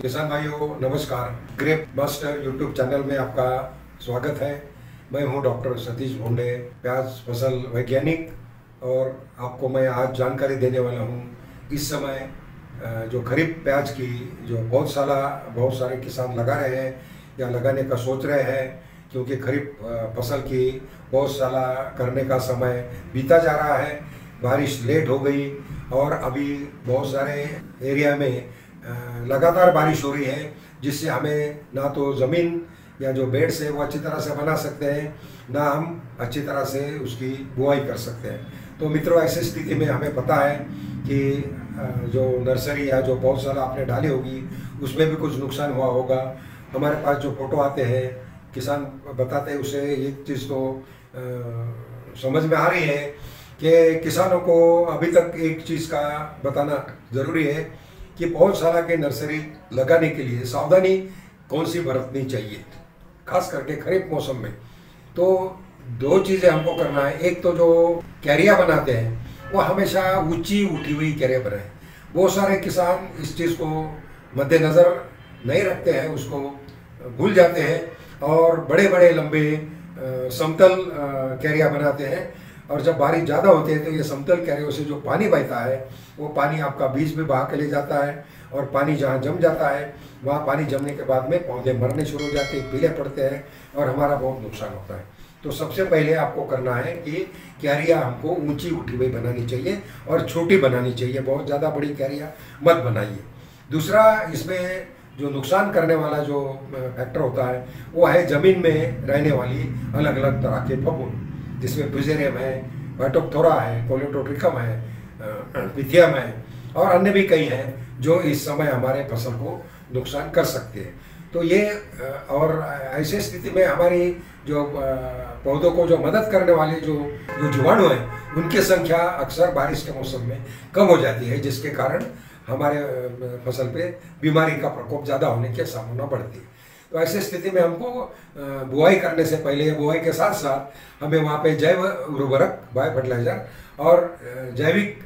किसान भाइयों नमस्कार। ग्रेप मास्टर यूट्यूब चैनल में आपका स्वागत है। मैं हूं डॉक्टर सतीश भोंडे, प्याज फसल वैज्ञानिक, और आपको मैं आज जानकारी देने वाला हूं। इस समय जो खरीफ प्याज की जो बहुत सारे किसान लगा रहे हैं या लगाने का सोच रहे हैं, क्योंकि खरीफ फसल की बहुत साला करने का समय बीता जा रहा है। बारिश लेट हो गई और अभी बहुत सारे एरिया में लगातार बारिश हो रही है, जिससे हमें ना तो ज़मीन या जो बेड्स है वो अच्छी तरह से बना सकते हैं, ना हम अच्छी तरह से उसकी बुआई कर सकते हैं। तो मित्रों, ऐसी स्थिति में हमें पता है कि जो नर्सरी या जो पौधशाला आपने डाली होगी उसमें भी कुछ नुकसान हुआ होगा। हमारे पास जो फ़ोटो आते हैं, किसान बताते हैं, उसे एक चीज़ तो समझ में आ रही है कि किसानों को अभी तक एक चीज़ का बताना ज़रूरी है कि पौधशाला के नर्सरी लगाने के लिए सावधानी कौन सी बरतनी चाहिए, खास करके खरीफ मौसम में। तो दो चीज़ें हमको करना है। एक तो जो क्यारियाँ बनाते हैं वो हमेशा ऊंची उठी हुई क्यारियाँ बनाएं। बहुत सारे किसान इस चीज़ को मद्देनज़र नहीं रखते हैं, उसको भूल जाते हैं और बड़े बड़े लंबे समतल क्यारियाँ बनाते हैं। और जब बारिश ज़्यादा होती है तो ये समतल क्यारियों से जो पानी बहता है वो पानी आपका बीज में बहा के ले जाता है, और पानी जहाँ जम जाता है वहाँ पानी जमने के बाद में पौधे मरने शुरू हो जाते हैं, पीले पड़ते हैं और हमारा बहुत नुकसान होता है। तो सबसे पहले आपको करना है कि क्यारियाँ हमको ऊंची उठी हुई बनानी चाहिए और छोटी बनानी चाहिए, बहुत ज़्यादा बड़ी क्यारियाँ मत बनाइए। दूसरा, इसमें जो नुकसान करने वाला जो फैक्टर होता है वो है ज़मीन में रहने वाली अलग अलग तरह के फफूंद, जिसमें फ्यूजेरियम है, वाइटोप्थोरा है, कोलेटोट्रिकम है, पिथियम है और अन्य भी कई हैं जो इस समय हमारे फसल को नुकसान कर सकते हैं। तो ये और ऐसी स्थिति में हमारी जो पौधों को जो मदद करने वाले जो जीवाणु हैं उनकी संख्या अक्सर बारिश के मौसम में कम हो जाती है, जिसके कारण हमारे फसल पे बीमारी का प्रकोप ज़्यादा होने की संभावना बढ़ती है। तो ऐसी स्थिति में हमको बुआई करने से पहले, बुआई के साथ साथ हमें वहाँ पे जैव उर्वरक, बायो फर्टिलाइजर और जैविक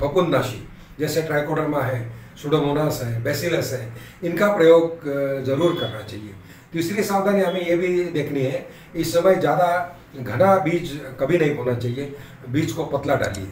फफूंदनाशी जैसे ट्राइकोडर्मा है, सुडोमोनास है, बैसिलस है, इनका प्रयोग ज़रूर करना चाहिए। तीसरी सावधानी हमें ये भी देखनी है, इस समय ज़्यादा घना बीज कभी नहीं बोना चाहिए, बीज को पतला डालिए।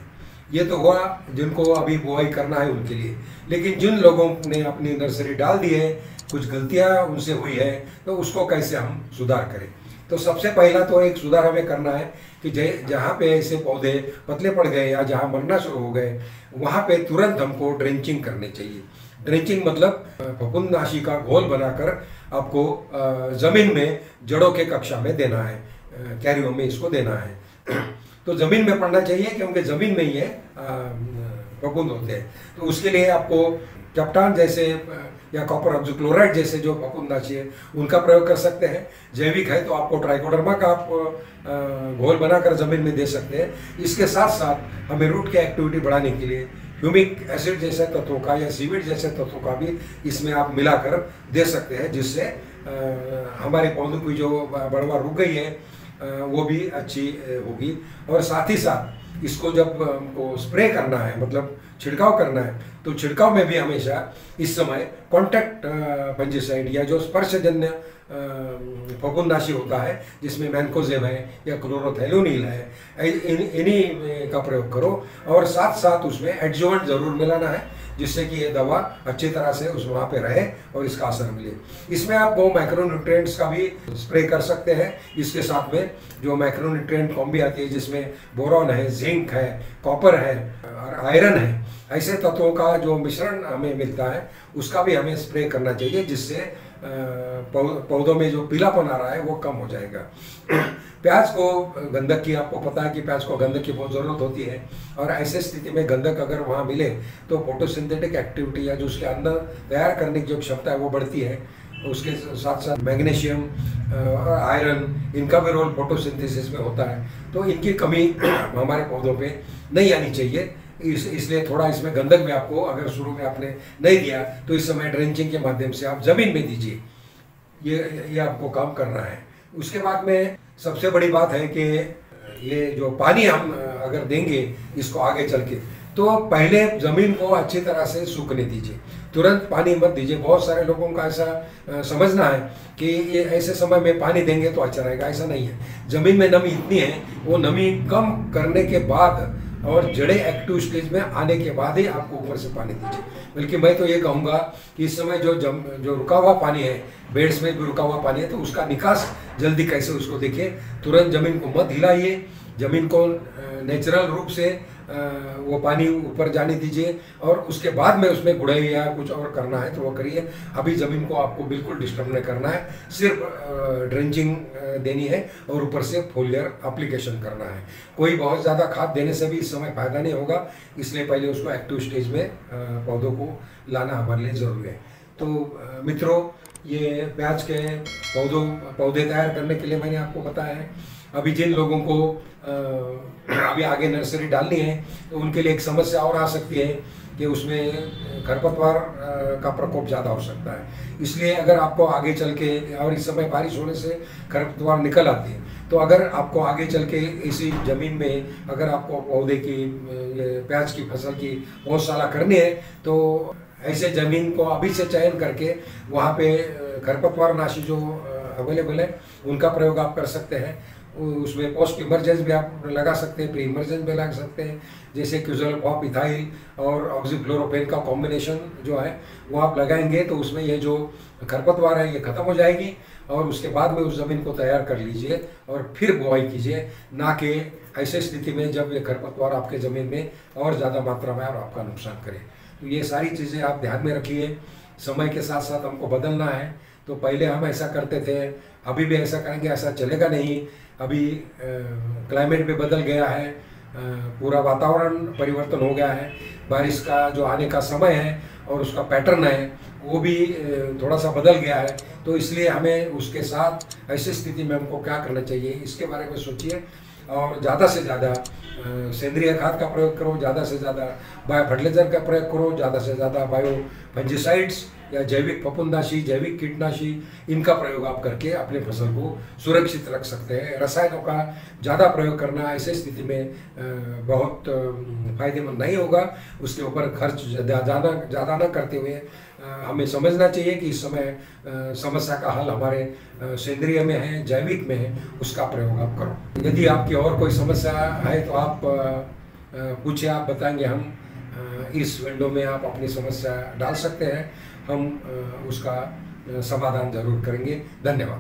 ये तो हुआ जिनको अभी बुआई करना है उनके लिए, लेकिन जिन लोगों ने अपनी नर्सरी डाल दी है, कुछ गलतियां उनसे हुई है, तो उसको कैसे हम सुधार करें। तो सबसे पहला तो एक सुधार हमें करना है कि जहाँ पे ऐसे पौधे पतले पड़ गए या जहाँ मरना शुरू हो गए वहाँ पे तुरंत हमको ड्रेंचिंग करनी चाहिए। ड्रेंचिंग मतलब फफूंदनाशी का घोल बनाकर आपको ज़मीन में जड़ों के कक्षा में देना है, क्यारियों में इसको देना है। तो ज़मीन में पड़ना चाहिए क्योंकि ज़मीन में ही ये फफूंद होते हैं। तो उसके लिए आपको कैप्टान जैसे या कॉपर ऑक्सीक्लोराइड जैसे जो फफूंदनाशी है उनका प्रयोग कर सकते हैं। जैविक है तो आपको ट्राइकोडर्मा का आप घोल बनाकर ज़मीन में दे सकते हैं। इसके साथ साथ हमें रूट की एक्टिविटी बढ़ाने के लिए ह्यूमिक एसिड जैसे तत्वों का या सीविड जैसे तत्वों का भी इसमें आप मिलाकर दे सकते हैं, जिससे हमारे पौधों की जो बढ़वार रुक गई है वो भी अच्छी होगी। और साथ ही साथ इसको जब हमको स्प्रे करना है, मतलब छिड़काव करना है, तो छिड़काव में भी हमेशा इस समय कॉन्टैक्ट फंजीसाइड या जो स्पर्शजन्य फफूंदनाशी होता है, जिसमें मैनकोजेब है या क्लोरोथैलोनिल है, इन्हीं का प्रयोग करो। और साथ साथ उसमें एडजुवेंट ज़रूर मिलाना है, जिससे कि ये दवा अच्छी तरह से उस वहाँ पे रहे और इसका असर मिले। इसमें आप वो माइक्रोन्यूट्रिएंट्स का भी स्प्रे कर सकते हैं। इसके साथ में जो माइक्रोन्यूट्रिएंट कॉम्बी आती है, जिसमें बोरॉन है, जिंक है, कॉपर है और आयरन है, ऐसे तत्वों का जो मिश्रण हमें मिलता है उसका भी हमें स्प्रे करना चाहिए, जिससे पौधों में जो पीलापन आ रहा है वो कम हो जाएगा। प्याज को गंधक की, आपको पता है कि प्याज को गंधक की बहुत ज़रूरत होती है, और ऐसे स्थिति में गंधक अगर वहाँ मिले तो फोटोसिंथेटिक एक्टिविटी या जो उसके अंदर तैयार करने की जो क्षमता है वो बढ़ती है। उसके साथ साथ मैग्नीशियम और आयरन, इनका भी रोल फोटोसिंथेसिस में होता है। तो इनकी कमी हमारे पौधों पे नहीं आनी चाहिए, इसलिए थोड़ा इसमें गंधक भी आपको, अगर शुरू में आपने नहीं दिया तो इस समय ड्रेंचिंग के माध्यम से आप ज़मीन में दीजिए। ये आपको काम करना है। उसके बाद में सबसे बड़ी बात है कि ये जो पानी हम अगर देंगे इसको आगे चल के, तो पहले ज़मीन को अच्छी तरह से सूखने दीजिए। तुरंत पानी मत दीजिए। बहुत सारे लोगों का ऐसा समझना है कि ये ऐसे समय में पानी देंगे तो अच्छा रहेगा, ऐसा नहीं है। ज़मीन में नमी इतनी है, वो नमी कम करने के बाद और जड़ें एक्टिव स्टेज में आने के बाद ही आपको ऊपर से पानी दीजिए। बल्कि मैं तो ये कहूँगा कि इस समय जो रुका हुआ पानी है, बेड्स में भी रुका हुआ पानी है, तो उसका निकास जल्दी कैसे उसको देखिए। तुरंत ज़मीन को मत हिलाइए, ज़मीन को नेचुरल रूप से वो पानी ऊपर जाने दीजिए और उसके बाद में उसमें गुड़ाई या कुछ और करना है तो वो करिए। अभी ज़मीन को आपको बिल्कुल डिस्टर्ब नहीं करना है, सिर्फ ड्रेंचिंग देनी है और ऊपर से फोलियर एप्लीकेशन करना है। कोई बहुत ज़्यादा खाद देने से भी इस समय फायदा नहीं होगा, इसलिए पहले उसको एक्टिव स्टेज में पौधों को लाना हमारे लिए ज़रूरी है। तो मित्रों, ये प्याज के पौधे तैयार करने के लिए मैंने आपको बताया है। अभी जिन लोगों को अभी आगे नर्सरी डालनी है तो उनके लिए एक समस्या और आ सकती है कि उसमें खरपतवार का प्रकोप ज़्यादा हो सकता है। इसलिए अगर आपको आगे चल के, और इस समय बारिश होने से खरपतवार निकल आती है, तो अगर आपको आगे चल के इसी ज़मीन में अगर आपको पौधे की, प्याज की फसल की पौधशाला करनी है तो ऐसे ज़मीन को अभी से चयन करके वहाँ पे खरपतवार नाशी जो अवेलेबल है उनका प्रयोग आप कर सकते हैं। उसमें पोस्ट इमरजेंस भी आप लगा सकते हैं, प्री इमरजेंस भी लगा सकते हैं, जैसे क्यूजलफॉप, इथाइल और ऑक्सीफ्लोरोपेन का कॉम्बिनेशन जो है वो आप लगाएंगे तो उसमें ये जो खरपतवार है ये ख़त्म हो जाएगी। और उसके बाद में उस ज़मीन को तैयार कर लीजिए और फिर बुआई कीजिए, ना कि ऐसे स्थिति में जब ये खरपतवार आपके ज़मीन में और ज़्यादा मात्रा में और आपका नुकसान करे। तो ये सारी चीज़ें आप ध्यान में रखिए। समय के साथ साथ हमको बदलना है, तो पहले हम ऐसा करते थे, अभी भी ऐसा करेंगे, ऐसा चलेगा नहीं। अभी क्लाइमेट भी बदल गया है, पूरा वातावरण परिवर्तन हो गया है, बारिश का जो आने का समय है और उसका पैटर्न है वो भी थोड़ा सा बदल गया है। तो इसलिए हमें उसके साथ ऐसी स्थिति में हमको क्या करना चाहिए इसके बारे में सोचिए और ज़्यादा से ज़्यादा सेंद्रीय खाद का प्रयोग करो, ज़्यादा से ज़्यादा बायो फर्टिलाइजर का प्रयोग करो, ज़्यादा से ज़्यादा बायो फंजीसाइड्स या जैविक फफूंदनाशी, जैविक कीटनाशी, इनका प्रयोग आप करके अपने फसल को सुरक्षित रख सकते हैं। रसायनों का ज़्यादा प्रयोग करना ऐसे स्थिति में बहुत फायदेमंद नहीं होगा। उसके ऊपर खर्च ज़्यादा न करते हुए हमें समझना चाहिए कि इस समय समस्या का हल हमारे सेंद्रिय में है, जैविक में है, उसका प्रयोग आप करो। यदि आपकी और कोई समस्या है तो आप पूछिए, आप बताएंगे। हम इस विंडो में आप अपनी समस्या डाल सकते हैं, हम उसका समाधान जरूर करेंगे। धन्यवाद।